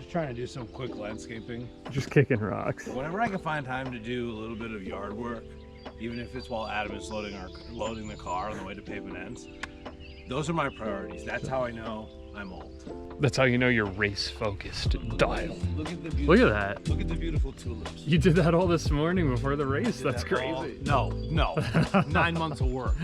Just trying to do some quick landscaping. Just kicking rocks. Whenever I can find time to do a little bit of yard work, even if it's while Adam is loading the car on the way to Pavement Ends, those are my priorities. That's how I know I'm old. That's how you know you're race focused. Dial. Look at that. Look at the beautiful tulips. You did that all this morning before the race. That's crazy. No. 9 months of work.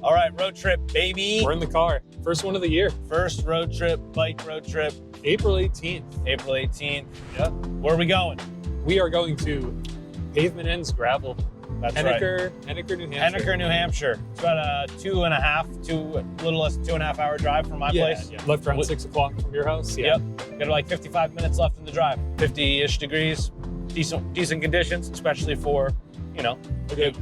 All right, road trip, baby. We're in the car. First one of the year. First road trip, bike road trip. April 18th. April 18th. Yeah. Where are we going? We are going to Pavement Ends Gravel. That's Henniker, right. Henniker, New Hampshire. Henniker, New Hampshire. It's about a little less than 2.5 hour drive from my place. Yeah. Left around 6 o'clock from your house. Yeah. Yep. Got like 55 minutes left in the drive. 50-ish degrees. Decent conditions, especially for, you know,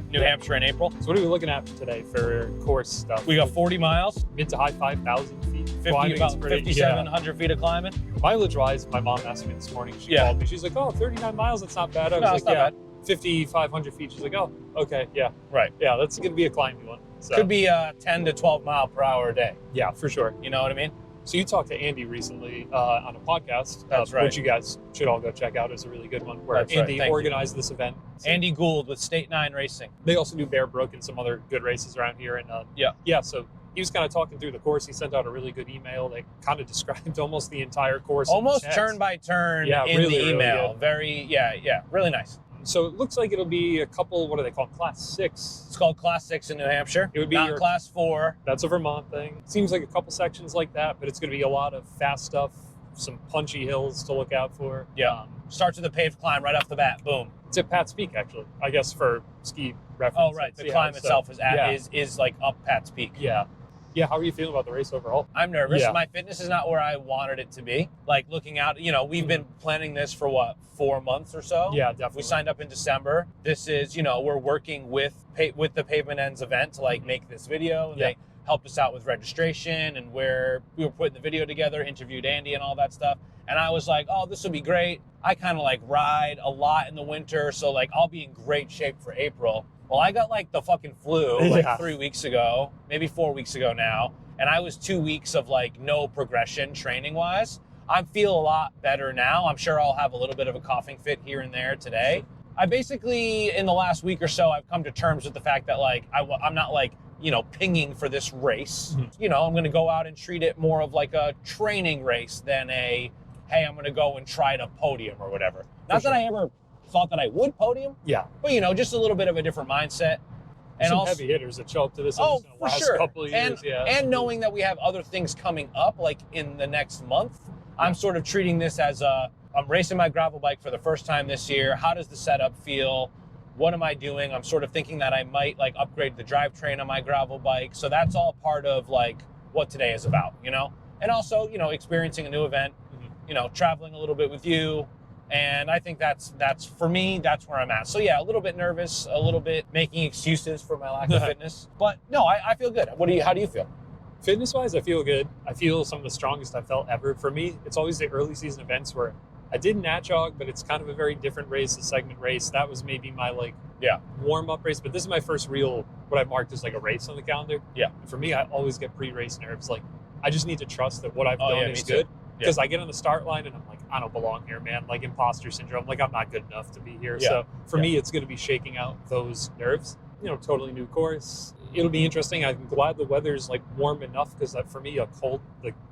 New Hampshire in April. So what are we looking at today for course stuff? We got 40 miles. Mid to high 5,000 feet. About 5,700 feet of climbing. Mileage-wise, my mom asked me this morning. She called me. She's like, "Oh, 39 miles. That's not bad." I was like, "Yeah." 5,500 feet. She's like, "Oh, okay, yeah, right, yeah, that's gonna be a climbing one." So. Could be a 10 to 12 mile per hour a day. Yeah, for sure. You know what I mean? So you talked to Andy recently on a podcast, That's right, which you guys should all go check out. It's a really good one where Andy organized this event. So Andy Gould with State 9 Racing. they also do Bear Brook and some other good races around here. And yeah. So he was kind of talking through the course. He sent out a really good email that kind of described almost the entire course. Almost turn by turn in really, the email. Really Really nice. So it looks like it'll be a couple, what do they call Class 6? It's called Class 6 in New Hampshire. It would be not Class 4. That's a Vermont thing. Seems like a couple sections like that, but it's going to be a lot of fast stuff, some punchy hills to look out for. Yeah. Starts with a paved climb right off the bat. Boom. It's at Pat's Peak, actually, I guess, for ski reference. Oh, right. The climb itself is like up Pat's Peak. Yeah. Yeah, how are you feeling about the race overall? I'm nervous. Yeah. My fitness is not where I wanted it to be. Like looking out, you know, we've been planning this for what, 4 months or so? Yeah, definitely. We signed up in December. This is, you know, we're working with the Pavement Ends event to like make this video. And they helped us out with registration and where we were putting the video together, interviewed Andy and all that stuff. And I was like, oh, this will be great. I kind of like ride a lot in the winter. So like I'll be in great shape for April. Well, I got like the fucking flu like 3 weeks ago, maybe 4 weeks ago now. And I was 2 weeks of like no progression training wise. I feel a lot better now. I'm sure I'll have a little bit of a coughing fit here and there today. I basically, in the last week or so, I've come to terms with the fact that like, I'm not like, you know, pinging for this race. Mm-hmm. You know, I'm going to go out and treat it more of like a training race than a, hey, I'm going to go and try to podium or whatever. Not that I ever thought that I would podium. Yeah. But, you know, just a little bit of a different mindset. And some heavy hitters that show up to this in the last couple of years. And knowing that we have other things coming up, like in the next month, I'm sort of treating this as I'm racing my gravel bike for the first time this year. How does the setup feel? What am I doing? I'm sort of thinking that I might like upgrade the drivetrain on my gravel bike. So that's all part of like what today is about, you know? And also, you know, experiencing a new event, you know, traveling a little bit with you. And I think that's for me, that's where I'm at. So yeah, a little bit nervous, a little bit making excuses for my lack of fitness. But no, I feel good. How do you feel? Fitness-wise, I feel good. I feel some of the strongest I've felt ever. For me, it's always the early season events where I did Nat Jog, but it's kind of a very different race, a segment race. That was maybe my warm-up race, but this is my first real, what I marked as like a race on the calendar. Yeah. And for me, I always get pre-race nerves. Like, I just need to trust that what I've done is good. Because I get on the start line and I'm like, I don't belong here, man. Like imposter syndrome. Like I'm not good enough to be here. Yeah. So for me, it's going to be shaking out those nerves. You know, totally new course. It'll be interesting. I'm glad the weather's like warm enough because for me,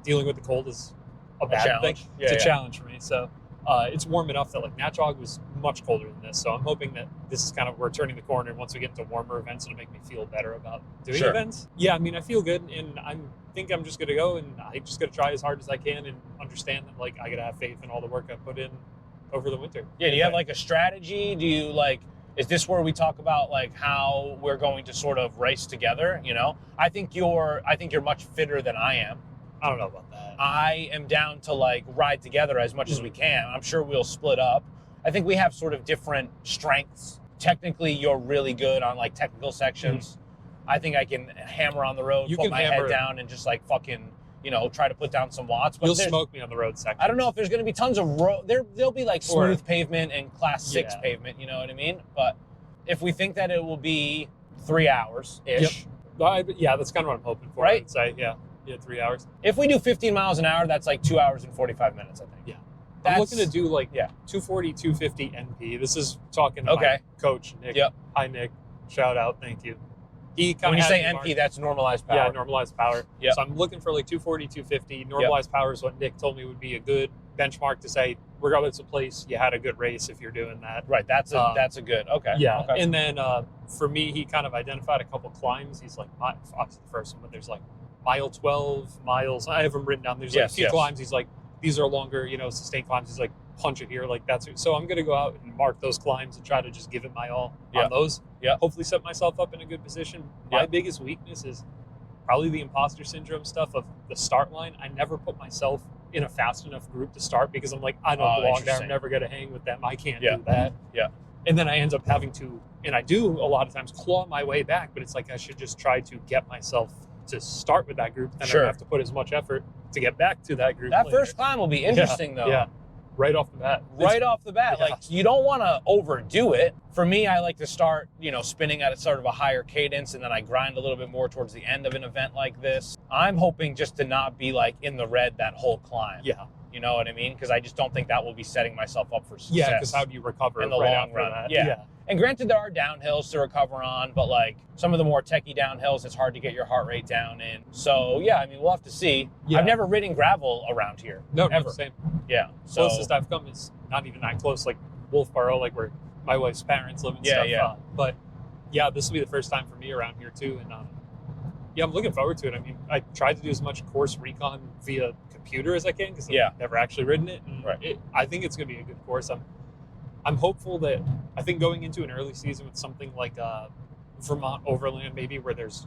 dealing with the cold is a bad thing. It's a challenge for me. So it's warm enough that like Nat Jog was much colder than this. So I'm hoping that this is kind of, we're turning the corner. And once we get into warmer events, it'll make me feel better about doing events. Yeah, I mean, I feel good and I think I'm just going to go and I just got to try as hard as I can and understand that like I got to have faith in all the work I put in over the winter. Yeah, do you have like a strategy? Do you like, is this where we talk about like how we're going to sort of race together, you know? I think you're much fitter than I am. I don't know about that. I am down to like ride together as much as we can. I'm sure we'll split up. I think we have sort of different strengths. Technically, you're really good on like technical sections. I think I can hammer on the road, put my head down and just like fucking, you know, try to put down some watts. But You'll smoke me on the road section. I don't know if there's going to be tons of road. There'll be like smooth pavement and class 6 pavement. You know what I mean? But if we think that it will be 3 hours ish. Yeah, that's kind of what I'm hoping for. Right? I'd say, yeah, 3 hours. If we do 15 miles an hour, that's like 2 hours and 45 minutes, I think. Yeah. I'm looking to do like 240, 250 NP. This is talking to my coach, Nick. Yep. Hi, Nick. Shout out. Thank you. When you say NP, that's normalized power. Yeah, normalized power. Yep. So I'm looking for like 240, 250. Normalized power is what Nick told me would be a good benchmark to say, regardless of place, you had a good race if you're doing that. Right. That's a good. Okay. Yeah. Okay. And then for me, he kind of identified a couple climbs. He's like, obviously the first one, but there's like mile 12 miles. I have them written down. There's like a few climbs. He's like, these are longer, you know, sustained climbs. He's like, punch it here, like that's it. So I'm gonna go out and mark those climbs and try to just give it my all on those. Yeah. Hopefully set myself up in a good position. My biggest weakness is probably the imposter syndrome stuff of the start line. I never put myself in a fast enough group to start because I'm like, I don't belong there. I'm never gonna hang with them. I can't do that. Yeah. And then I end up having to, and I do a lot of times claw my way back, but it's like I should just try to get myself to start with that group. Then I don't have to put as much effort to get back to that group. That first climb will be interesting though. Yeah. Right off the bat. Like you don't want to overdo it. For me, I like to start, you know, spinning at a sort of a higher cadence, and then I grind a little bit more towards the end of an event like this. I'm hoping just to not be like in the red that whole climb. Yeah. You know what I mean? Because I just don't think that will be setting myself up for success. Yeah, because how do you recover in the long run? That? Yeah. And granted, there are downhills to recover on, but like some of the more techie downhills, it's hard to get your heart rate down in. So yeah, I mean, we'll have to see. Yeah. I've never ridden gravel around here. No, ever. Same. Yeah. So, closest I've come is not even that close, like Wolfboro, like where my wife's parents live and stuff. Yeah. But yeah, this will be the first time for me around here too. And yeah, I'm looking forward to it. I mean, I tried to do as much course recon via computer as I can because I've never actually ridden it. And I think it's going to be a good course. I'm hopeful that I think going into an early season with something like Vermont Overland, maybe where there's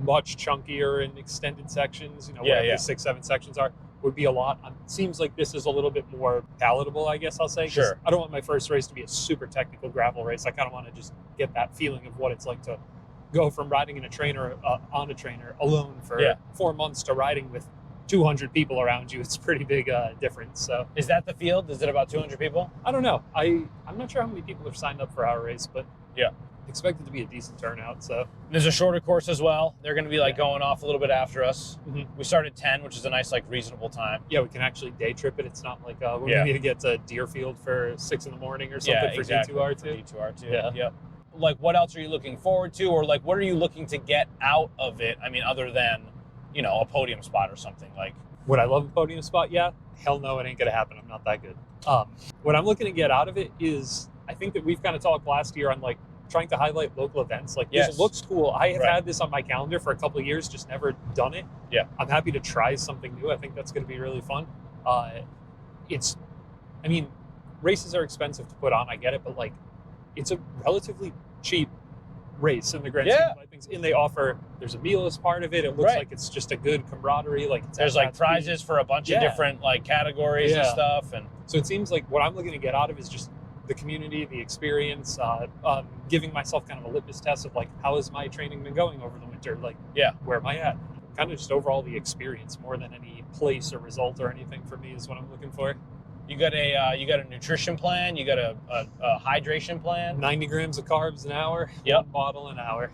much chunkier and extended sections, you know, where the 6-7 sections are, would be a lot. It seems like this is a little bit more palatable, I guess I'll say. Sure. I don't want my first race to be a super technical gravel race. I kind of want to just get that feeling of what it's like to go from riding in a trainer on a trainer alone for 4 months to riding with 200 people around you. It's a pretty big difference. So is that the field? Is it about 200 people? I don't know. I'm not sure how many people have signed up for our race, but expected to be a decent turnout. So there's a shorter course as well. They're going to be like going off a little bit after us. Mm-hmm. We start at 10, which is a nice like reasonable time. Yeah, we can actually day trip it. It's not like we need to get to Deerfield for 6 a.m. or something for D2R2. D2R2. Yeah. Like, what else are you looking forward to, or like what are you looking to get out of it? I mean, other than, you know, a podium spot or something. Like, would I love a podium spot? Yeah. Hell no, it ain't gonna happen. I'm not that good. What I'm looking to get out of it is, I think that we've kind of talked last year on like trying to highlight local events. Like, this looks cool. I have had this on my calendar for a couple of years, just never done it. Yeah. I'm happy to try something new. I think that's going to be really fun. I mean, races are expensive to put on. I get it, but like, it's a relatively cheap race in the grand scheme of things. And they offer, there's a meal as part of it. It looks like it's just a good camaraderie. Like, there's like prizes for a bunch of different like categories and stuff. And so it seems like what I'm looking to get out of is just the community, the experience, giving myself kind of a litmus test of like, how has my training been going over the winter? Like, where am I at? Kind of just overall the experience more than any place or result or anything for me is what I'm looking for. You got a nutrition plan. You got a hydration plan. 90 grams of carbs an hour. Yep. 1 bottle an hour.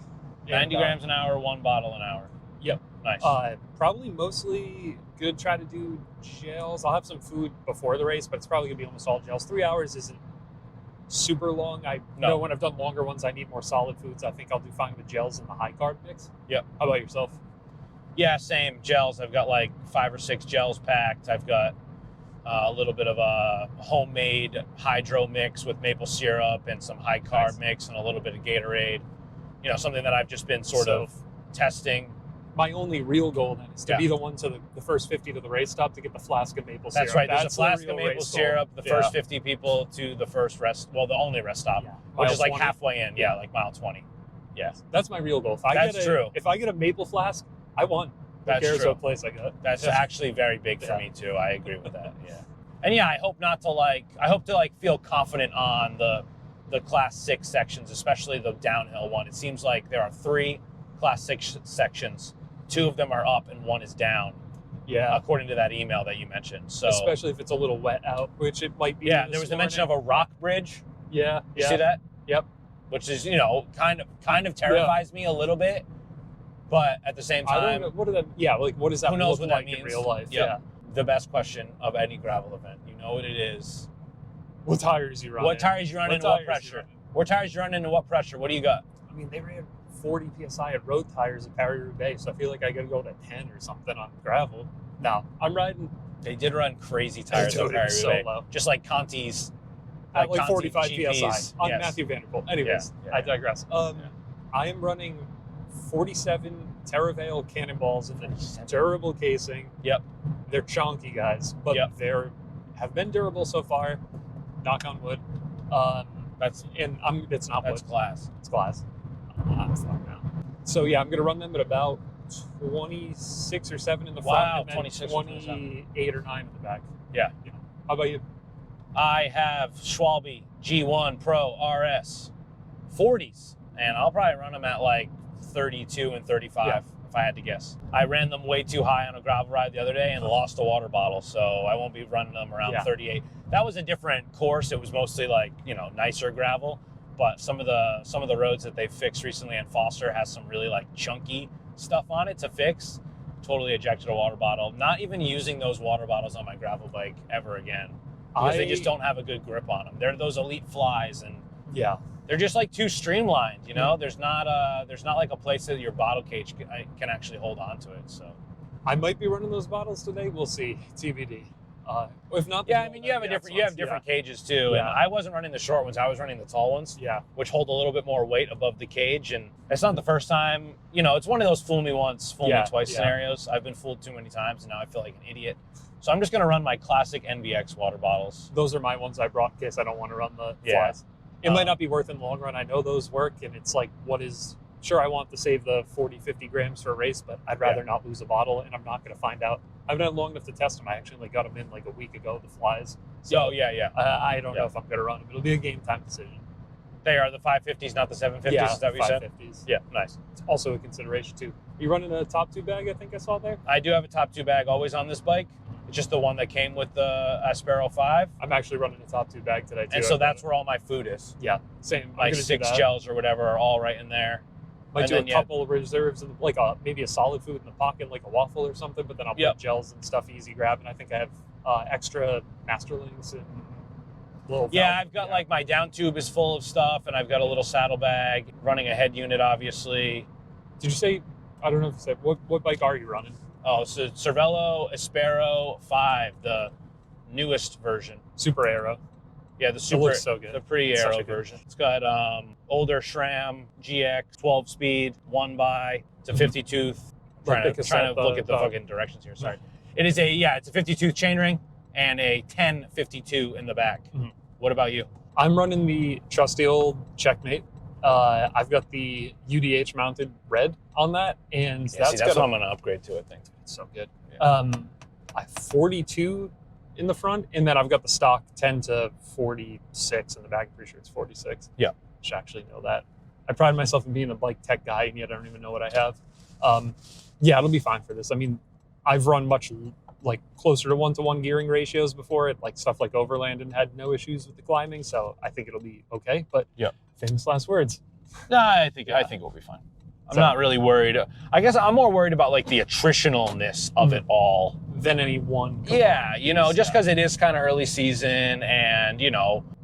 90 grams an hour, 1 bottle an hour. Yep. Nice. Probably mostly good. Try to do gels. I'll have some food before the race, but it's probably gonna be almost all gels. 3 hours isn't super long. I know when I've done longer ones, I need more solid foods. I think I'll do fine with gels and the high carb mix. Yep. How about yourself? Yeah, same. Gels. I've got like 5 or 6 gels packed. I've got a little bit of a homemade hydro mix with maple syrup and some high carb mix and a little bit of Gatorade. You know, something that I've just been sort of testing. My only real goal then is to be the one to the first 50 to the race stop to get the flask of maple syrup. That's right. There's a flask of maple syrup. The first 50 people to the first rest. Well, the only rest stop, which is like 20. halfway in. Yeah, like mile 20. Yeah, that's my real goal. If I get a maple flask, I won. Who cares what place I got? That's actually very big for me too. I agree with that. Yeah. And yeah, I hope to feel confident on the class 6 sections, especially the downhill one. It seems like there are 3 class 6 sections. 2 of them are up and 1 is down. Yeah. according to that email that you mentioned. So especially if it's a little wet out, which it might be. Yeah, there was the mention of a rock bridge. Yeah. You see that? Yep. Which is, kind of terrifies me a little bit, but at the same I time, don't know, what does that who knows look what like that means in real life? Yep. Yeah. The best question of any gravel event. You know what it is. What tires you running? What tires you running and what pressure? What tires you running and what pressure? What do you got? I mean, they ran 40 PSI at road tires at Paris-Roubaix, so I feel like I got to go to 10 or something on gravel. No, I'm riding. They did run crazy tires at Paris-Roubaix. So just like Conti's. At like Conti 45 GPs. PSI on Yes. Matthew Vanderpool. Anyways, Yeah. I digress. I am running 47 Teravail Cannonballs in the durable casing. Yep. They're chunky, guys, but they're have been durable so far. Knock on wood. It's not wood. That's glass. It's glass. I'm fucked now. So yeah, I'm gonna run them at about 26 or 7 in the front. Wow, and then 26 or 28 or 9 in the back. Yeah. How about you? I have Schwalbe G-One Pro RS 40s, and I'll probably run them at like 32 and 35 if I had to guess. I ran them way too high on a gravel ride the other day and lost a water bottle, so I won't be running them around 38. That was a different course. It was mostly like, nicer gravel, but some of the roads that they fixed recently in Foster has some really like chunky stuff on it to fix. Totally ejected a water bottle. Not even using those water bottles on my gravel bike ever again. Because they just don't have a good grip on them. They're those elite flies, and they're just like too streamlined. There's not like a place that your bottle cage can actually hold on to it. So I might be running those bottles today. We'll see. TBD. If not, you have different cages too. And I wasn't running the short ones. I was running the tall ones. Which hold a little bit more weight above the cage. And it's not the first time. It's one of those fool me once, fool me twice scenarios. I've been fooled too many times, and now I feel like an idiot. So I'm just going to run my classic NBX water bottles. Those are my ones I brought in case I don't want to run the flies. It might not be worth in the long run. I know those work, and it's like, sure, I want to save the 40, 50 grams for a race, but I'd rather not lose a bottle, and I'm not going to find out. I've been long enough to test them. I actually got them in like a week ago, the flies. So, I don't know if I'm going to run them. It'll be a game time decision. They are the 550s, not the 750s, is that what you said? 550s. Yeah, nice. It's also a consideration, too. Are you running a top 2 bag, I think I saw there? I do have a top 2 bag always on this bike. It's just the one that came with the Aspero-5. I'm actually running a top 2 bag today, too. And so that's where all my food is. Yeah, same. Like 6 gels or whatever are all right in there. Might do a couple of reserves, like maybe a solid food in the pocket, like a waffle or something, but then I'll put gels and stuff easy grab. And I think I have extra Masterlings and little... I've got like my down tube is full of stuff, and I've got a little saddle bag, running a head unit, obviously. Did you say, I don't know if you said, what bike are you running? Oh, so Cervélo Aspero-5, the newest version. Super Aero. Yeah, the super, it looks so good. The pre-Aero version. It's got older SRAM GX 12-speed, 1x. It's a 50-tooth. Trying to look at the fucking directions here. Sorry. It is it's a 50-tooth chainring and a 1052 in the back. Mm-hmm. What about you? I'm running the trusty old Checkmate. I've got the UDH mounted red on that, and that's what I'm going to upgrade to. I think it's so good. I have 42 in the front, and then I've got the stock 10 to 46 in the back. I'm pretty sure it's 46. Yeah, I should actually know that. I pride myself in being a bike tech guy, and yet I don't even know what I have. It'll be fine for this. I mean, I've run much like closer to 1-to-1 gearing ratios before it, like stuff like Overland, and had no issues with the climbing, so I think it'll be okay. But famous last words. No, I think we'll be fine. I'm not really worried. I guess I'm more worried about like the attritionalness of it all than any one. Yeah, just because it is kind of early season, and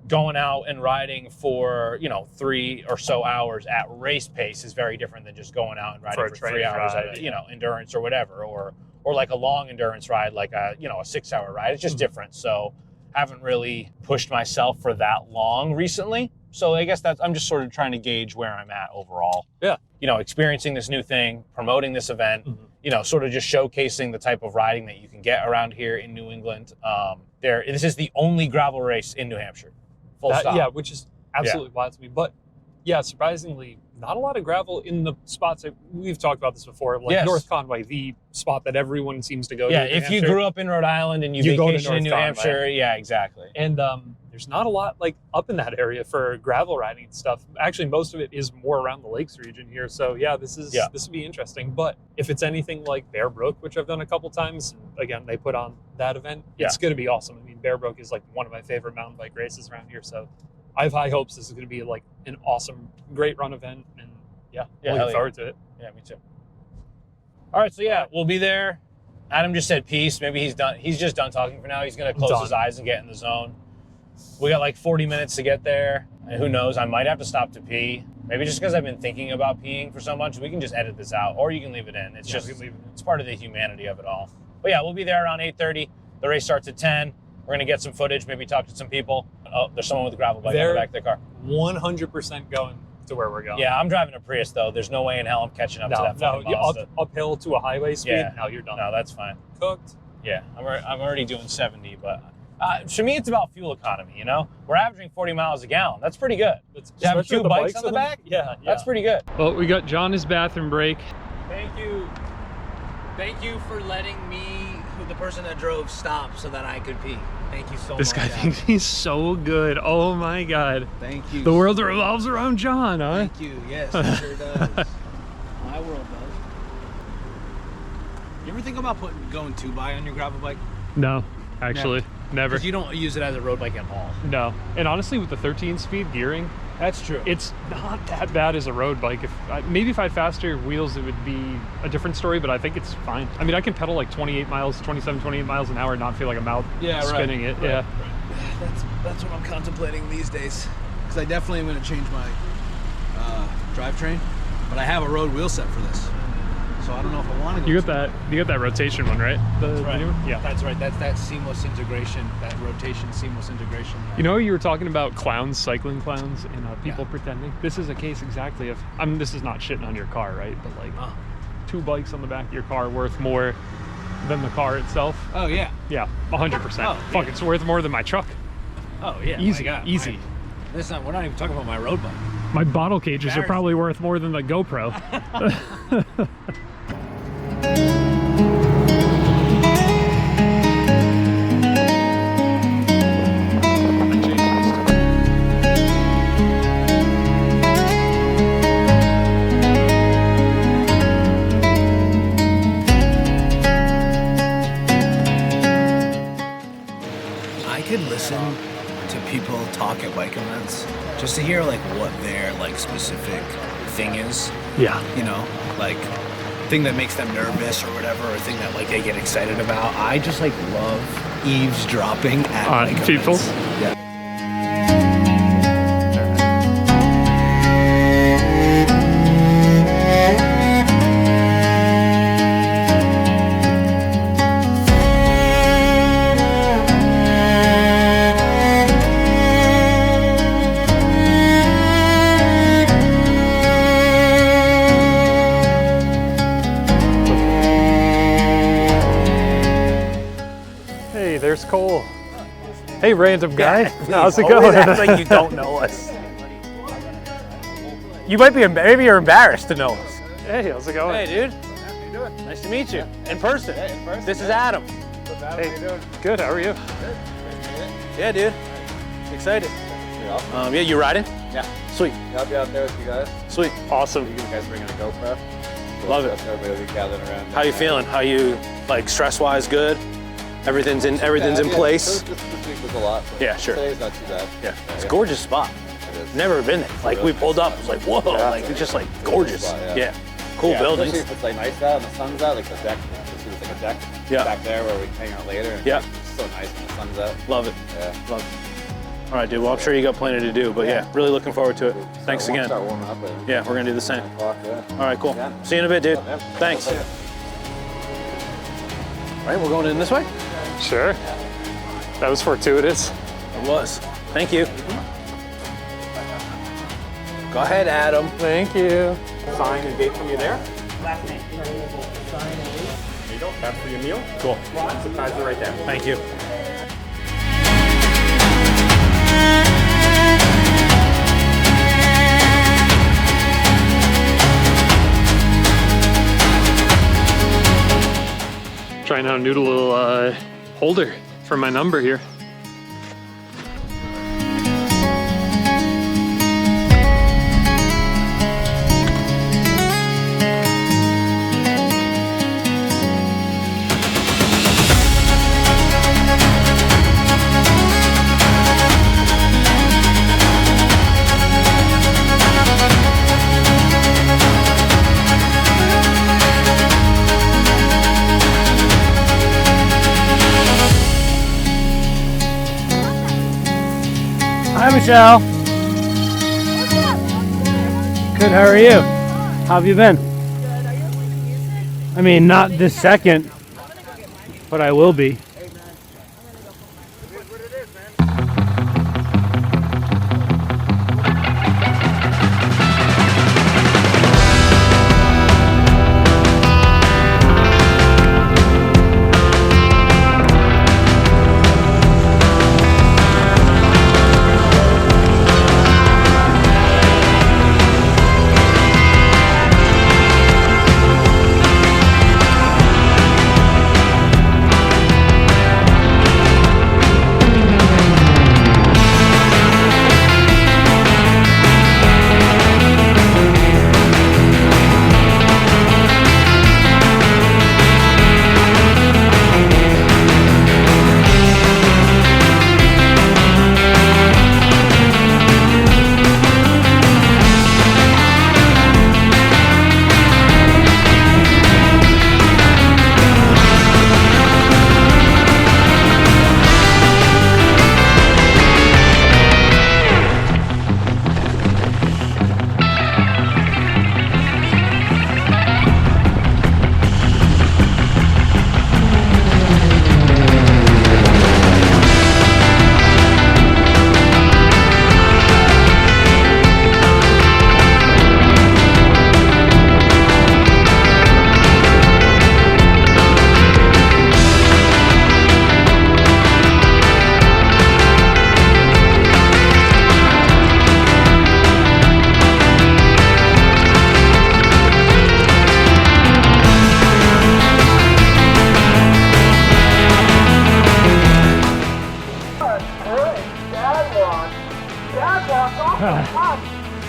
going out and riding for 3 or so hours at race pace is very different than just going out and riding for 3 hours at endurance or whatever, or like a long endurance ride, like a 6-hour ride. It's just different. So haven't really pushed myself for that long recently. So I guess I'm just sort of trying to gauge where I'm at overall. Yeah. Experiencing this new thing, promoting this event, sort of just showcasing the type of riding that you can get around here in New England. This is the only gravel race in New Hampshire. Full stop. Yeah, which is absolutely wild to me. But surprisingly, not a lot of gravel in the spots that we've talked about this before. Like North Conway, the spot that everyone seems to go to. Yeah, if you grew up in Rhode Island and you vacation in New Hampshire, yeah, exactly. And there's not a lot like up in that area for gravel riding and stuff. Actually, most of it is more around the lakes region here. So yeah, this would be interesting. But if it's anything like Bear Brook, which I've done a couple times, again, they put on that event, it's going to be awesome. I mean, Bear Brook is like one of my favorite mountain bike races around here. So I have high hopes this is going to be like an awesome, great run event. And looking forward to it. Yeah, me too. All right, so yeah, we'll be there. Adam just said peace. Maybe he's done. He's just done talking for now. He's going to close his eyes and get in the zone. We got like 40 minutes to get there. And who knows? I might have to stop to pee. Maybe just because I've been thinking about peeing for so much. We can just edit this out, or you can leave it in. It's it's part of the humanity of it all. But yeah, we'll be there around 8:30. The race starts at 10. We're going to get some footage, maybe talk to some people. Oh, there's someone with a gravel bike on the back of their car. 100% going to where we're going. Yeah, I'm driving a Prius, though. There's no way in hell I'm catching up to that. No, uphill to a highway speed. Yeah. No, you're done. No, that's fine. Cooked. Yeah, I'm already doing 70, but to me, it's about fuel economy, you know? We're averaging 40 miles a gallon. That's pretty good. To have 2 bikes on the back? Yeah. That's pretty good. Well, we got Jonas' bathroom break. Thank you. Thank you for letting me, the person that drove, stop so that I could pee. Thank you so much. This guy thinks he's so good. Oh my God. Thank you. The world revolves around John, huh? Thank you. Yes, it sure does. My world does. You ever think about going 2x on your gravel bike? No, actually, never. Because you don't use it as a road bike at all. No. And honestly, with the 13-speed gearing, that's true. It's not that bad as a road bike. Maybe if I had faster wheels, it would be a different story, but I think it's fine. I mean, I can pedal like 28 miles, 27, 28 miles an hour and not feel like I'm out spinning it. Right. That's what I'm contemplating these days. Because I definitely am going to change my drivetrain, but I have a road wheel set for this. So I don't know if I want to go. You got that rotation one, right? That's right. The new one? Yeah. That's right. That's that seamless integration, that rotation seamless integration. You know, you were talking about clowns, cycling clowns, and people pretending. This is a case exactly of, I mean, this is not shitting on your car, right? But like 2 bikes on the back of your car worth more than the car itself. Oh, yeah. Yeah, 100%. Fuck, it's worth more than my truck. Oh, yeah. Easy, easy. We're not even talking about my road bike. My bottle cages are probably worth more than the GoPro. I could listen to people talk at bike events just to hear like what their like specific thing is. Yeah. You know, like thing that makes them nervous or whatever, or thing that like they get excited about. I just like love eavesdropping at bike people. events. Yeah. There's Cole. Hey, random guy. How's it Always going? act like you don't know us. You might be, maybe you're embarrassed to know us. Hey, how's it going? Hey, dude. How you doing? Nice to meet you. In person. Yeah, in person. This is Adam. Hey, good. How are you? Yeah, dude. Excited. Awesome. Yeah, you riding? Yeah. Sweet. I'll be out there with you guys. Sweet. Awesome. You guys bringing a GoPro? Love it. Everybody will be gathering around. How you feeling? How you, like, stress-wise good? Everything's in place? This week was a lot. Yeah, sure. Today's not too bad. Yeah. It's a gorgeous spot. It is. Never been there. Like, we pulled up, it was like, whoa, like, it's just like gorgeous. Spot, Yeah. Cool buildings. Especially if it's like nice out and the sun's out, like the deck. There's like a deck back there where we can hang out later. And Yeah. It's so nice when the sun's out. Love it. Yeah. Love it. All right, dude. Well, I'm sure you got plenty to do, but yeah, really looking forward to it. Thanks again. Start warming up. Yeah, we're gonna do the same. 10 o'clock, yeah. All right, cool. Yeah. See you in a bit, dude. Yeah. Thanks. All right, we're going in this way? Sure. That was fortuitous. It was. Thank you. Go ahead, Adam. Thank you. Sign and date from you there. Last name. There you go. That's for your meal. Cool. Supplies are right there. Thank you. Trying out a noodle little holder for my number here. Michelle. Good, how are you? How have you been? Good. Are you listening to music? I mean, not this second, but I will be.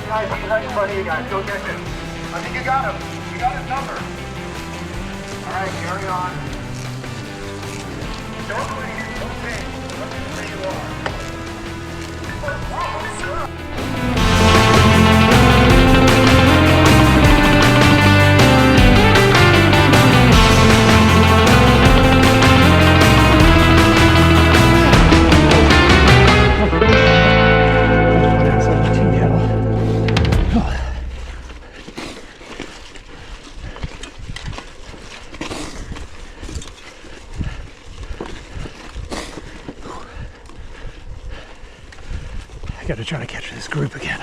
Guys, he's right in front of you guys. Go get him. I think you got him. You got his number. All right, carry on. Don't leave. Okay. Let me where you are. I gotta try to catch this group again.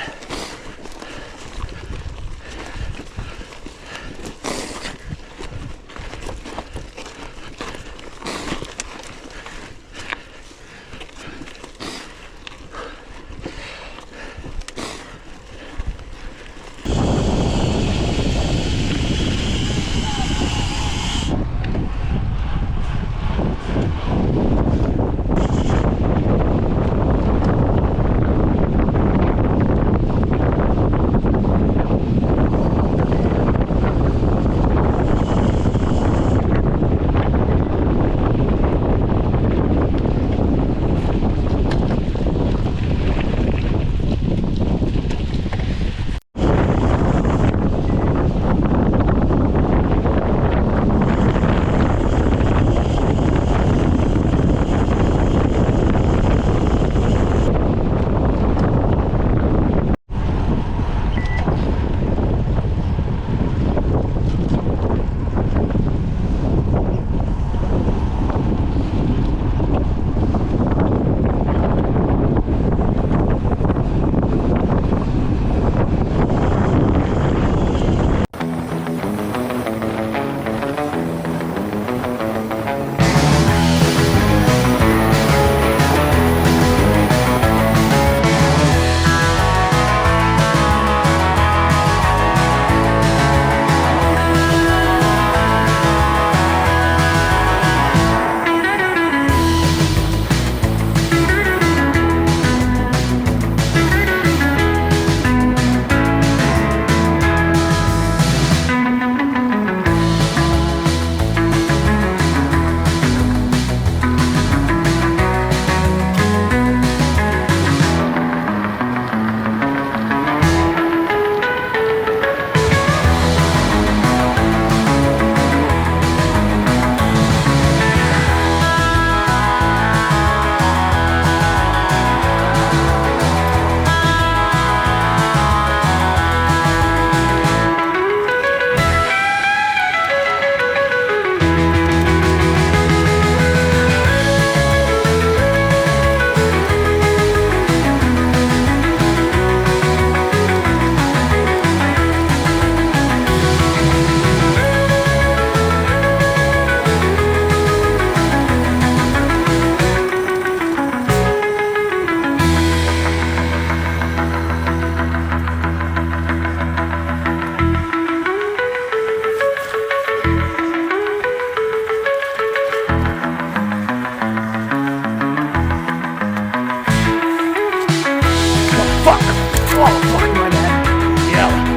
fuck, my bad. Yeah.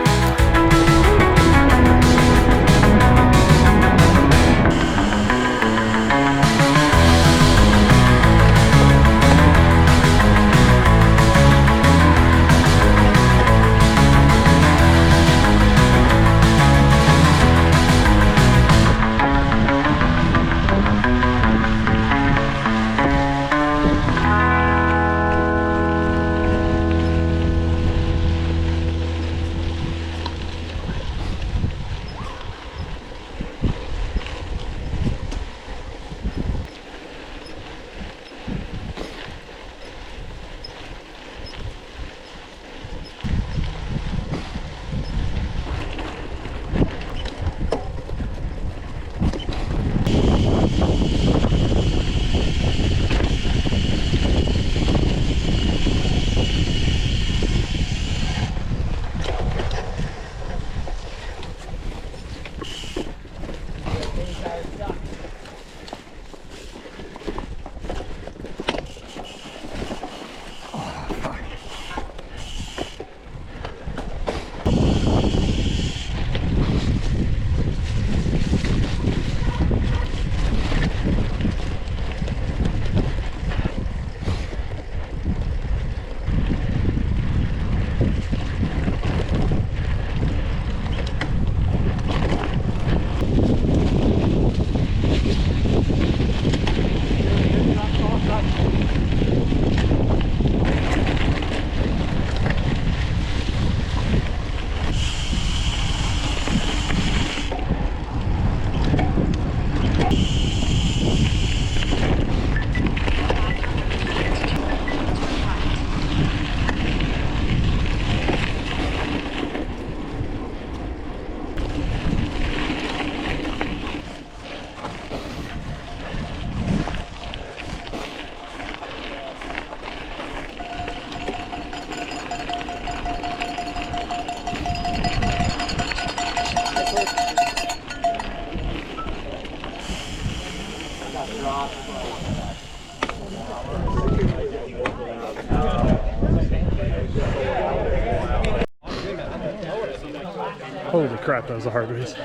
Holy crap, that was a hard race.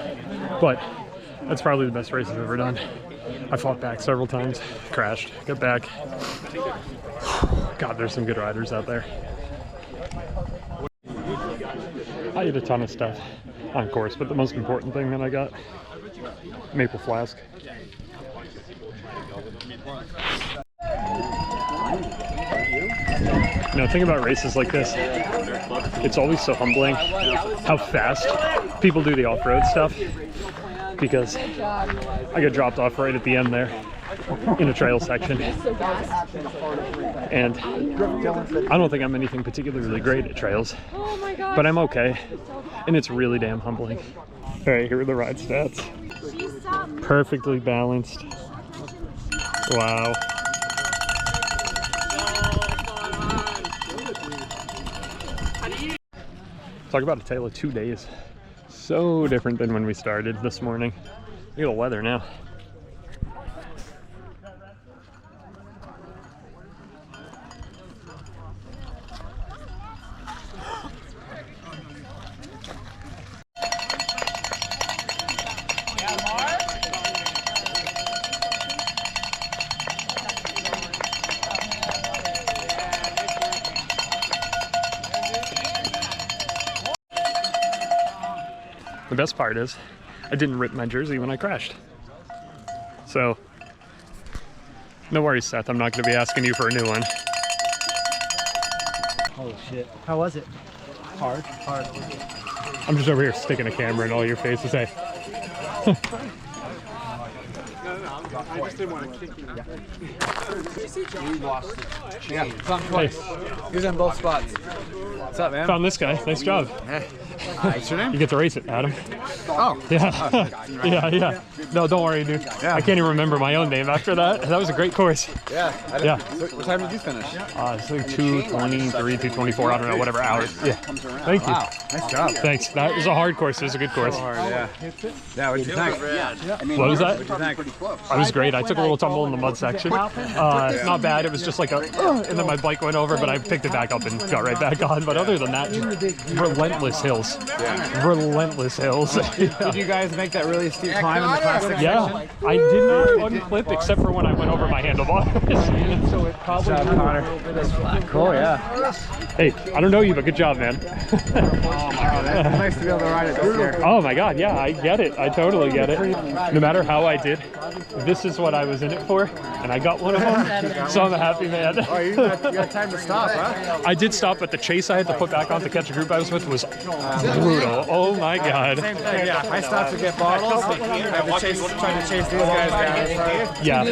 But that's probably the best race I've ever done. I fought back several times, crashed, got back. God, there's some good riders out there. I ate a ton of stuff on course, but the most important thing that I got, maple flask. You know, think about races like this. It's always so humbling how fast people do the off-road stuff, because I got dropped off right at the end there in a trail section. And I don't think I'm anything particularly great at trails, but I'm okay. And it's really damn humbling. All right, here are the ride stats. Perfectly balanced. Wow. Talk about a tale of 2 days. So different than when we started this morning. Look at the weather now. The best part is, I didn't rip my jersey when I crashed. So, no worries, Seth. I'm not going to be asking you for a new one. Holy shit. How was it? Hard. Hard. I'm just over here sticking a camera in all your faces. Hey. I just didn't want to kick you. We lost it. Yeah, Hey. he was in both spots. What's up, man? Found this guy. Nice job. Hey. What's your name? You get to race it, Adam. Oh. Yeah. Yeah. No, don't worry, dude. Yeah. I can't even remember my own name after that. That was a great course. Yeah. Yeah. So what time did you finish? It's like 2:23, 2:24. I don't know, whatever hours. Yeah. Thank you. Wow. Nice job. Thanks. That was a hard course. It was a good course. Hard, yeah. Yeah, what'd you think? What was that? What'd you think? I was great. great. I took a little tumble in the mud section. Not bad. It was just like a, and then my bike went over, but I picked it back up and got right back on. But other than that, relentless hills. Relentless hills. Did you guys make that really steep climb in the classic? Yeah, I did not unclip except for when I went over my handlebars. So it probably cool, yeah. Hey, I don't know you, but good job, man. That's nice to be able to ride it this year. Oh my God, yeah, I get it. I totally get it. No matter how I did, this is what I was in it for, and I got one of them, so I'm a happy man. Oh, you got time to stop, huh? I did stop, but the chase I had to put back on to catch a group I was with was brutal. Oh my God. Same thing, yeah. I stopped to get bottles. I had to trying to chase these guys down. Yeah.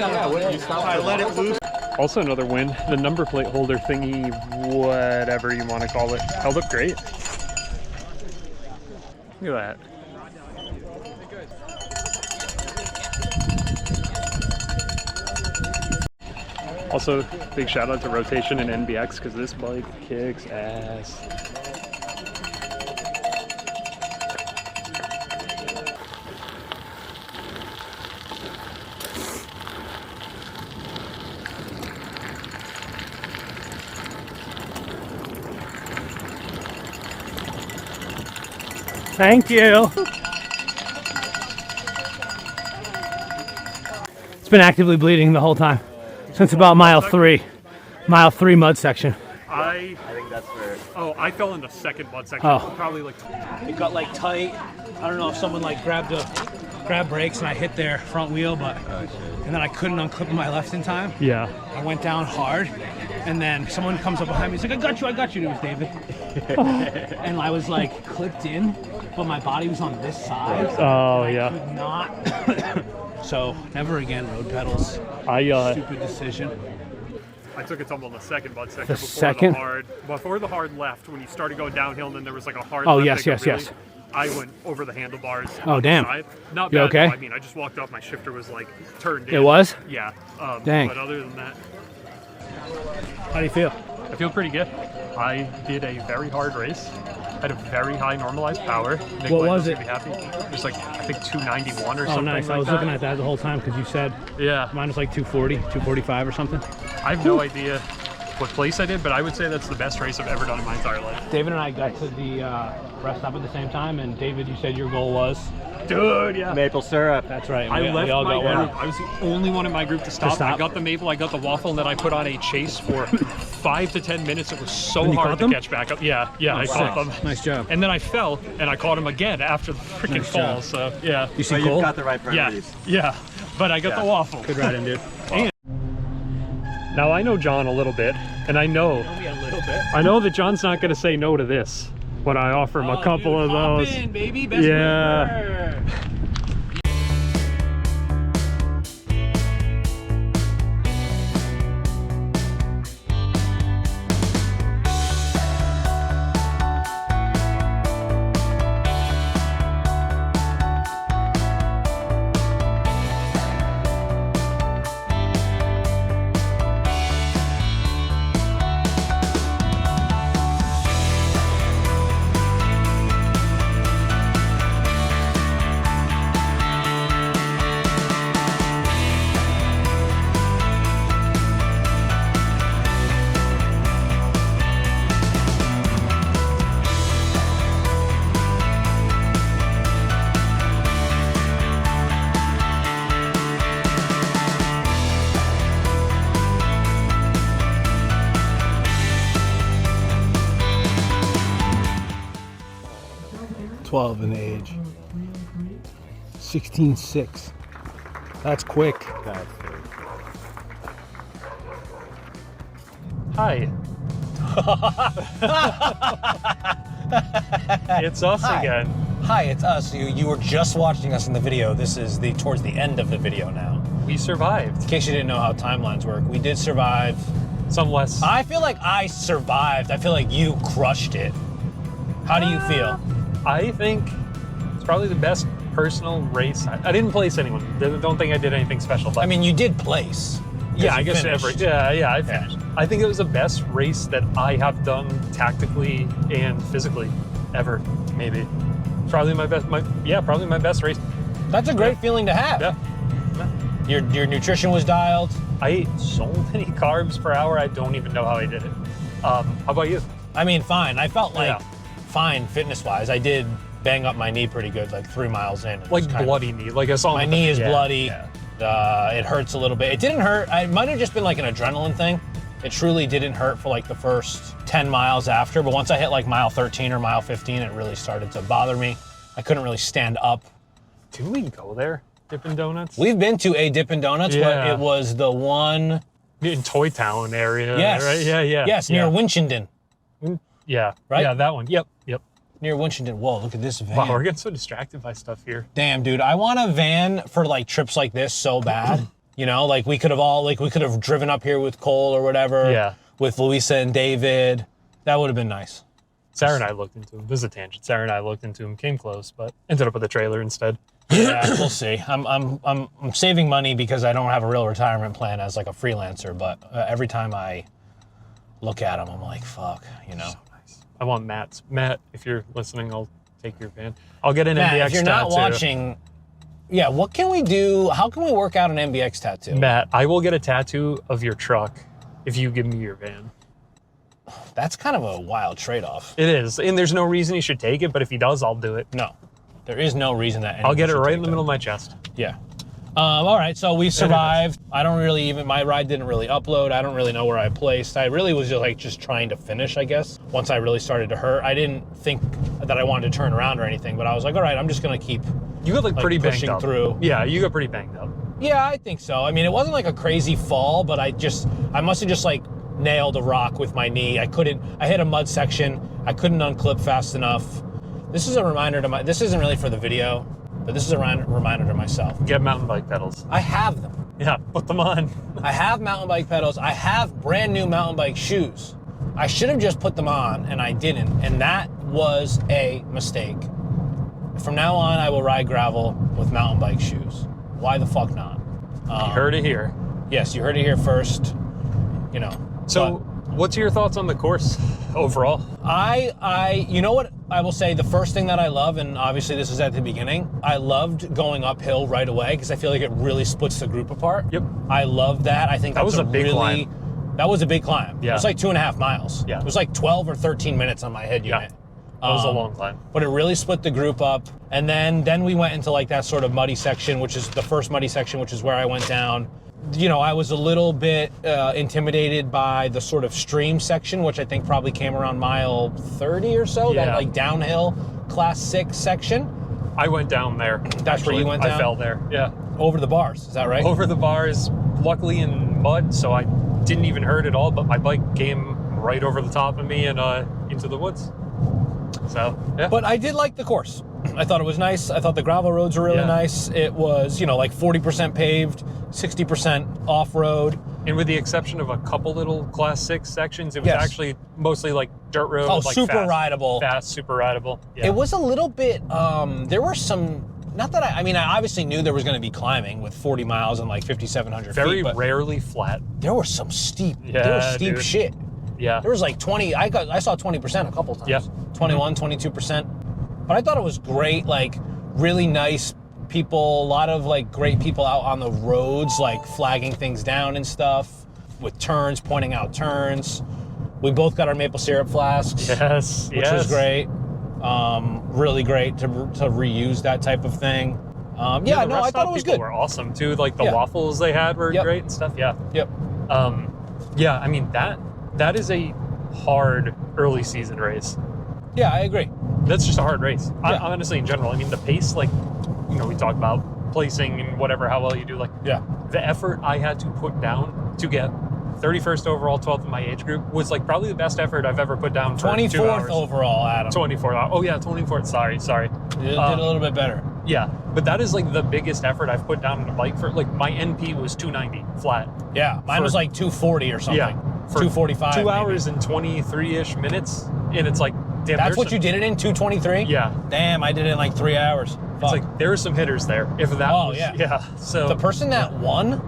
I let it loose. Also another win. The number plate holder thingy, whatever you want to call it, held up great. Look at that. Also, big shout out to Rotation and NBX because this bike kicks ass. Thank you. It's been actively bleeding the whole time. Since about mile three mud section. I think that's where. Oh, I fell in the second mud section. Oh. Probably like. It got like tight. I don't know if someone like grabbed brakes and I hit their front wheel, but and then I couldn't unclip my left in time. Yeah. I went down hard, and then someone comes up behind me. He's like, I got you. And it was David. And I was like clipped in, but my body was on this side. Oh I yeah. could not. So never again road pedals. Stupid decision. I took a tumble in the second mud section The before second? before the hard left when you started going downhill and then there was like a hard Oh, left. yes. I went over the handlebars. Oh, on the damn. side. Not You bad. okay? Though. I mean, I just walked off. My shifter was like turned in. It was? Yeah. Dang. But other than that, How do you feel? I feel pretty good. I did a very hard race. Had a very high normalized power. Nick What White was gonna it? Be happy. It was like I think 291 or Oh, something. nice. Like I was that. looking at that the whole time because you said Yeah. mine was like 240, 245 or something. I have no idea what place I did, but I would say that's the best race I've ever done in my entire life. David and I got to the rest stop at the same time, and David, you said your goal was? Dude, yeah. Maple syrup. That's right. I We left all my got one. group. I was the only one in my group to stop. I got the maple, I got the waffle, and then I put on a chase for 5 to 10 minutes. It was so And you hard caught to them? catch back up. Yeah, I caught them. Nice job. And then I fell, and I caught him again after the freaking Nice fall. job. So yeah, You see So Cole? you've got the right priorities. yeah. But I got the waffle. Good riding, dude. Now I know John a little bit, and I know that John's not going to say no to this when I offer him a couple of those. Baby. Best Yeah. In age. 16.6. That's quick. Hi. It's us again. Hi, it's us. You were just watching us in the video. This is towards the end of the video now. We survived. In case you didn't know how timelines work, we did survive. Some less. I feel like I survived. I feel like you crushed it. How do you feel? I think it's probably the best personal race. I didn't place anyone. Don't think I did anything special. But I mean, you did place. yeah, I guess finished. I finished. I think it was the best race that I have done tactically and physically ever. Maybe. Probably my best. Probably my best race. That's a great feeling to have. Yeah. Your nutrition was dialed. I ate so many carbs per hour. I don't even know how I did it. How about you? I mean, fine. I felt like fine fitness-wise. I did bang up my knee pretty good, like 3 miles in. Like bloody knee. Like I saw my knee is bloody. Yeah. It hurts a little bit. It didn't hurt. It might have just been like an adrenaline thing. It truly didn't hurt for like the first 10 miles after, but once I hit like mile 13 or mile 15, it really started to bother me. I couldn't really stand up. Did we go there? Dippin' Donuts? We've been to a Dippin' Donuts, but it was the one in Toy Town area. Yes. Right? Yeah. Yes, near Winchendon. Yeah. Right? Yeah, that one. Yep. Near Winchendon. Whoa, look at this van. Wow, we're getting so distracted by stuff here. Damn, dude. I want a van for like trips like this so bad. You know, like we could have driven up here with Cole or whatever. Yeah. With Louisa and David. That would have been nice. Sarah and I looked into him. This is a tangent. Sarah and I looked into him, came close, but ended up with a trailer instead. Yeah, we'll see. I'm saving money because I don't have a real retirement plan as like a freelancer, but every time I look at them, I'm like, fuck, you know. So nice. I want Matt's. Matt, if you're listening, I'll take your van. I'll get an MBX tattoo. If you're not watching, yeah, what can we do? How can we work out an MBX tattoo? Matt, I will get a tattoo of your truck if you give me your van. That's kind of a wild trade-off. It is, and there's no reason he should take it, but if he does, I'll do it. No, there is no reason that I'll get it right in the middle of my chest. Yeah. All right, so we survived. I don't really even, my ride didn't really upload. I don't really know where I placed. I really was just trying to finish, I guess, once I really started to hurt. I didn't think that I wanted to turn around or anything, but I was like, all right, I'm just gonna keep You got like pretty banged up. Through. Yeah, you got pretty banged up. Yeah, I think so. I mean, it wasn't like a crazy fall, but I must have just like nailed a rock with my knee. I hit a mud section. I couldn't unclip fast enough. This is a reminder to this isn't really for the video, but this is a reminder to myself. Get mountain bike pedals. I have them. Yeah, put them on. I have mountain bike pedals. I have brand new mountain bike shoes. I should have just put them on, and I didn't, and that was a mistake. From now on, I will ride gravel with mountain bike shoes. Why the fuck not? You heard it here. Yes, you heard it here first. You know. So, what's your thoughts on the course overall? You know what I will say, the first thing that I love, and obviously this is at the beginning, I loved going uphill right away because I feel like it really splits the group apart. Yep. I love that. I think that was a big climb. That was a big climb. Yeah. It was like 2.5 miles. Yeah. It was like 12 or 13 minutes on my head unit. That was a long climb. But it really split the group up. And then we went into like that sort of muddy section, which is the first muddy section, which is where I went down. You know, I was a little bit intimidated by the sort of stream section, which I think probably came around mile 30 or so, that like downhill class 6 section. I went down there. That's where you went down? I fell there, yeah. Over the bars, is that right? Over the bars, luckily in mud, so I didn't even hurt at all, but my bike came right over the top of me and into the woods. So, yeah. But I did like the course. I thought it was nice. I thought the gravel roads were really nice. It was, you know, like 40% paved, 60% off-road. And with the exception of a couple little class 6 sections, it was actually mostly like dirt road. Oh, like super fast, rideable. Fast, super rideable. Yeah. It was a little bit, there were some, not that I mean, I obviously knew there was going to be climbing with 40 miles and like 5,700 feet. Very rarely flat. There was some steep, shit. Yeah. There was like 20, I saw 20% a couple times. Yeah. 21, 22%. But I thought it was great, like really nice people, a lot of like great people out on the roads, like flagging things down and stuff with turns, pointing out turns. We both got our maple syrup flasks. Yes. Which was great. Really great to reuse that type of thing. I thought it was good. Were awesome too. Like the waffles they had were great and stuff. Yeah. Yep. I mean that is a hard early season race. Yeah, I agree. That's just a hard race. Yeah. Honestly, in general, I mean, the pace, like, you know, we talk about placing and whatever, how well you do, like, the effort I had to put down to get 31st overall, 12th in my age group was, like, probably the best effort I've ever put down for 24th 2 hours. overall, Adam. 24th. Oh, yeah, 24th. Sorry. You did a little bit better. Yeah, but that is, like, the biggest effort I've put down on a bike for, like, my NP was 290 flat. Yeah, mine was, like, 240 or something. Yeah. 245. 2 hours and 23-ish minutes, and it's like, damn. That's what you did it in, 223? Yeah. Damn, I did it in like 3 hours. Fuck. It's like, there are some hitters there. If that was, yeah. So the person that won,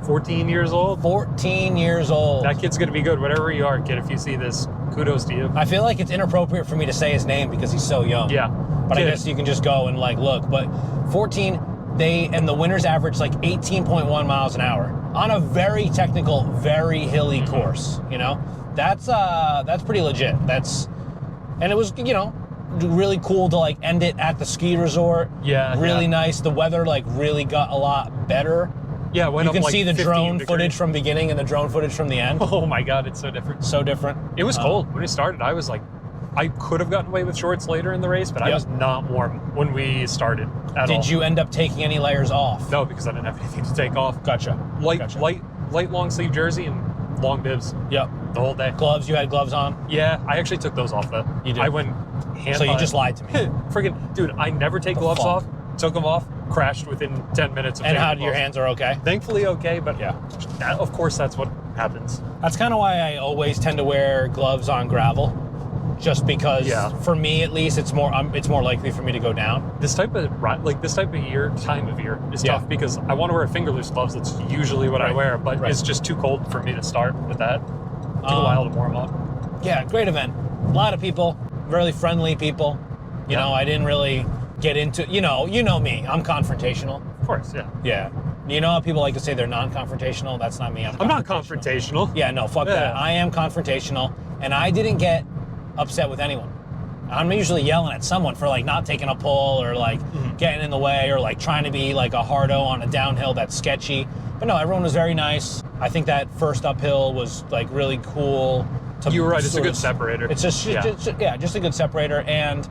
14 years old. 14 years old. That kid's gonna be good, whatever you are, kid. If you see this, kudos to you. I feel like it's inappropriate for me to say his name because he's so young. Yeah. But I guess you can just go and like look. But 14, and the winners averaged like 18.1 miles an hour on a very technical, very hilly course. You know, that's pretty legit. And it was, you know, really cool to like end it at the ski resort. Yeah, really nice. The weather like really got a lot better. Yeah, you can see the drone footage from beginning and the drone footage from the end. Oh my God, it's so different. So different. It was cold when it started. I was like, I could have gotten away with shorts later in the race, but I was not warm when we started at all. Did you end up taking any layers off? No, because I didn't have anything to take off. Gotcha. Light long sleeve jersey and long bibs. Yep. The whole day. Gloves, you had gloves on? Yeah, I actually took those off though. You did? I went So you just lied to me. Friggin', dude, I never take gloves off. Took them off, crashed within 10 minutes of And taking how them do your off. hands are okay? Thankfully okay, but yeah, of course that's what happens. That's kind of why I always tend to wear gloves on gravel, just because for me at least it's more likely for me to go down. This type of time of year is tough because I want to wear fingerless gloves. That's usually what I wear, but it's just too cold for me to start with that. It took a while to warm up. Yeah, great event. A lot of people, really friendly people. You know, I didn't really get into, you know me, I'm confrontational. Of course, yeah. Yeah. You know how people like to say they're non-confrontational? That's not me. I'm not confrontational. Yeah, no, fuck that. I am confrontational, and I didn't get upset with anyone. I'm usually yelling at someone for like not taking a pull or like getting in the way or like trying to be like a hardo on a downhill that's sketchy. But no, everyone was very nice. I think that first uphill was like really cool. You were right, it's a good separator. It's just a good separator and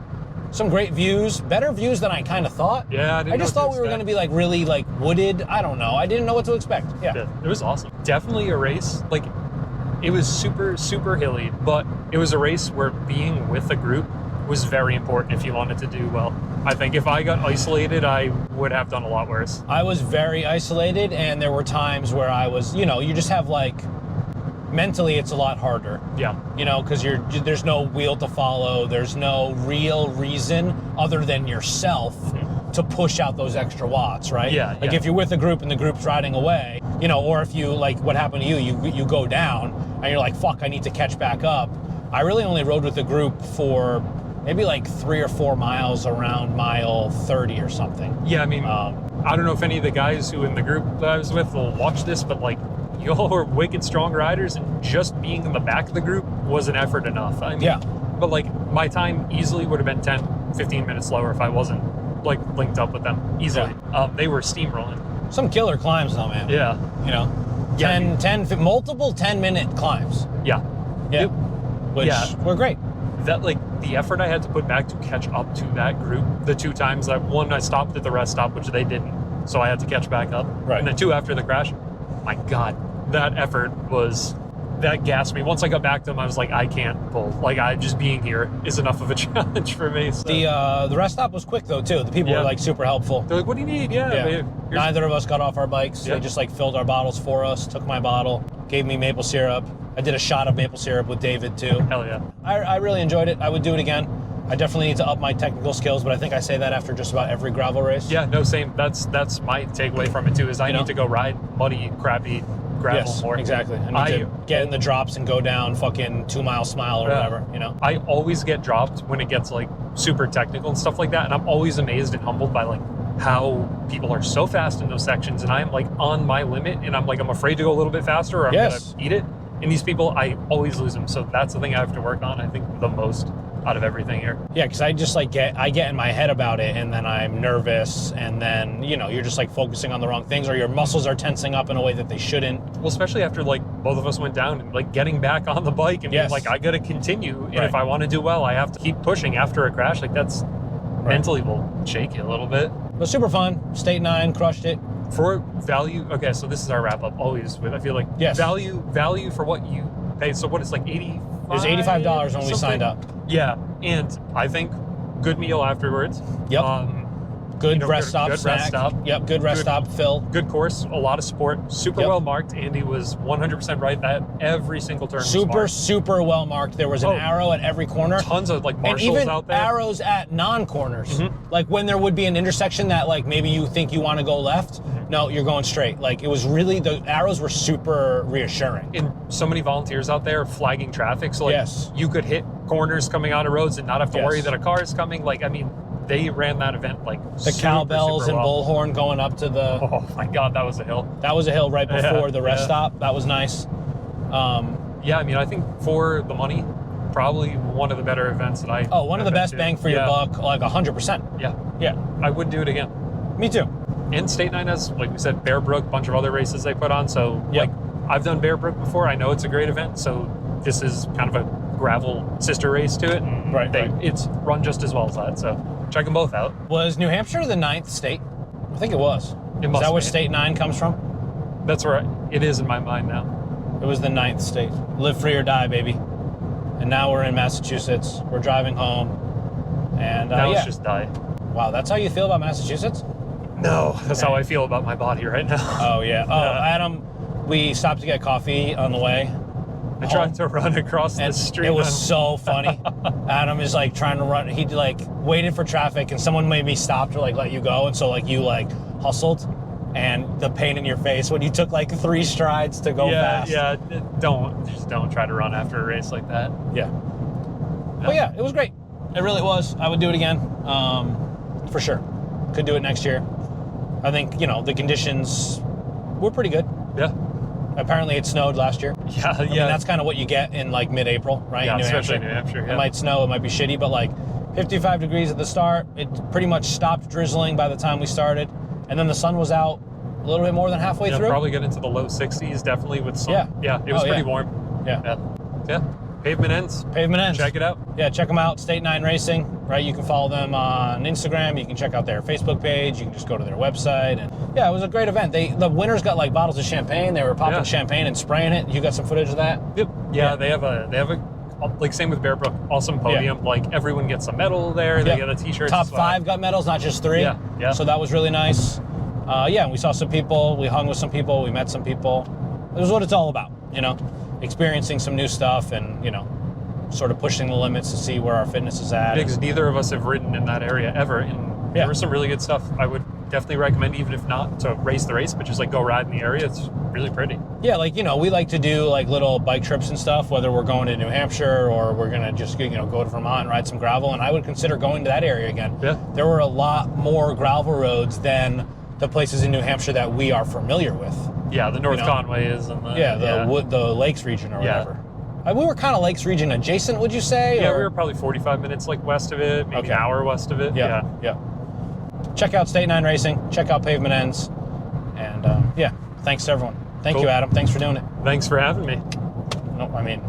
some great views, better views than I kind of thought. Yeah, I just thought we were going to be like really like wooded. I don't know. I didn't know what to expect. Yeah. It was awesome. Definitely a race. Like it was super, super hilly, but it was a race where being with a group was very important if you wanted to do well. I think if I got isolated, I would have done a lot worse. I was very isolated, and there were times where I was, you know, you just have like, mentally it's a lot harder. Yeah. You know, because there's no wheel to follow. There's no real reason other than yourself to push out those extra watts, right? Yeah. Like if you're with a group and the group's riding away, you know, or if you, like what happened to you, you go down and you're like, fuck, I need to catch back up. I really only rode with the group for maybe like 3 or 4 miles around mile 30 or something. Yeah, I mean, I don't know if any of the guys who in the group that I was with will watch this, but like, y'all were wicked strong riders, and just being in the back of the group was an effort enough. I mean, but like my time easily would have been 10, 15 minutes slower if I wasn't like linked up with them easily. They were steamrolling. Some killer climbs though, man. Yeah. You know, multiple 10-minute climbs. Yeah. Yeah. Which were great. That like the effort I had to put back to catch up to that group, the 2 times that one I stopped at the rest stop, which they didn't, so I had to catch back up. Right. And then 2 after the crash. My God, that effort that gassed me. Once I got back to them, I was like, I can't pull. Like, just being here is enough of a challenge for me. So. The rest stop was quick though too. The people were like super helpful. They're like, what do you need? Neither of us got off our bikes. They just like filled our bottles for us, took my bottle, gave me maple syrup. I did a shot of maple syrup with David too. Hell yeah. I really enjoyed it. I would do it again. I definitely need to up my technical skills, but I think I say that after just about every gravel race. Yeah, no, same. That's my takeaway from it too, is I need to go ride muddy, crappy gravel more. Exactly. I need to get in the drops and go down fucking 2 Mile Smile or whatever, you know? I always get dropped when it gets like super technical and stuff like that, and I'm always amazed and humbled by like how people are so fast in those sections, and I'm like on my limit, and I'm afraid to go a little bit faster or I'm gonna eat it. And these people, I always lose them. So that's the thing I have to work on, I think, the most out of everything here. Yeah, because I just like get in my head about it, and then I'm nervous, and then, you know, you're just like focusing on the wrong things, or your muscles are tensing up in a way that they shouldn't. Well, especially after like both of us went down and like getting back on the bike and being like, I got to continue. And if I want to do well, I have to keep pushing after a crash. Like that's mentally will shake you a little bit. But super fun. State 9, crushed it. For value, okay, so this is our wrap up always with, I feel like value for what you pay. So what is like $85? It was $85 when we signed up. Yeah, and I think good meal afterwards. Yep. Good rest stop. Yep, good rest stop, Phil. Good course, a lot of support, super well marked. Andy was 100% right that every single turn was super well marked. There was an arrow at every corner. Tons of like marshals and even out there. Arrows at non-corners. Like when there would be an intersection that like maybe you think you want to go left, no, you're going straight. Like it was really, the arrows were super reassuring. And so many volunteers out there flagging traffic. So like you could hit corners coming out of roads and not have to worry that a car is coming. Like, I mean, they ran that event like the cowbells super and well. bullhorn going up to the. Oh my God, that was a hill. That was a hill right before the rest stop. That was nice. Yeah, I mean, I think for the money, probably one of the better events that I. Oh, one of the best bang for your buck, like 100%. Yeah, yeah. I would do it again. Me too. And State 9 has, like we said, Bear Brook, a bunch of other races they put on. So, like, I've done Bear Brook before. I know it's a great event. So this is kind of a gravel sister race to it. And it's run just as well as that. So check them both out. Was New Hampshire the 9th state? I think it was. Is that where State 9 comes from? That's where it is in my mind now. It was the 9th state. Live free or die, baby. And now we're in Massachusetts. We're driving home. And now it's just die. Wow, that's how you feel about Massachusetts? No, that's how I feel about my body right now. Oh, yeah. Oh, Adam, we stopped to get coffee on the way. I tried to run across the street. It was so funny. Adam is like trying to run. He like waited for traffic and someone made me stop to like let you go. And so like you like hustled and the pain in your face when you took like 3 strides to go fast. Yeah, don't try to run after a race like that. Yeah. But yeah, it was great. It really was. I would do it again. For sure. Could do it next year. I think, you know, the conditions were pretty good. Yeah. Apparently it snowed last year. Yeah, I mean, that's kind of what you get in like mid-April, right? Yeah, in New especially Hampshire. New Hampshire. Yeah. It might snow, it might be shitty, but like 55 degrees at the start. It pretty much stopped drizzling by the time we started. And then the sun was out a little bit more than halfway through. Probably get into the low 60s, definitely with sun. Yeah, it was pretty warm. Yeah. Pavement Ends. Pavement Ends. Check it out. Yeah, check them out. State 9 Racing, right? You can follow them on Instagram. You can check out their Facebook page. You can just go to their website. And yeah, it was a great event. The winners got like bottles of champagne. They were popping champagne and spraying it. You got some footage of that? Yep. Yeah, they have a like same with Bear Brook, awesome podium. Like everyone gets a medal there. They get a t-shirt. Top 5 got medals, not just 3. Yeah. So that was really nice. And we saw some people. We hung with some people. We met some people. It was what it's all about, you know, experiencing some new stuff and, you know, sort of pushing the limits to see where our fitness is at. Because neither of us have ridden in that area ever, and there was some really good stuff. I would definitely recommend, even if not to race the race, but just like go ride in the area. It's really pretty. Yeah, like, you know, we like to do like little bike trips and stuff, whether we're going to New Hampshire or we're gonna just, you know, go to Vermont and ride some gravel, and I would consider going to that area again. Yeah. There were a lot more gravel roads than the places in New Hampshire that we are familiar with. Yeah, the North Conway is, and the Lakes region or whatever. We were kind of Lakes region adjacent, would you say? Yeah, we were probably 45 minutes like west of it, maybe an hour west of it. Yeah. Check out State 9 Racing. Check out Pavement Ends. And thanks to everyone. Thank you, Adam. Thanks for doing it. Thanks for having me. No, I mean,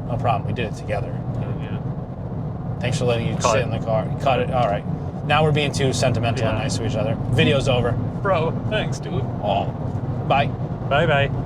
no problem. We did it together. Yeah. Thanks for letting you sit in the car. You cut it. All right. Now we're being too sentimental and nice to each other. Video's over. Bro, thanks, dude. Oh, bye. Bye-bye.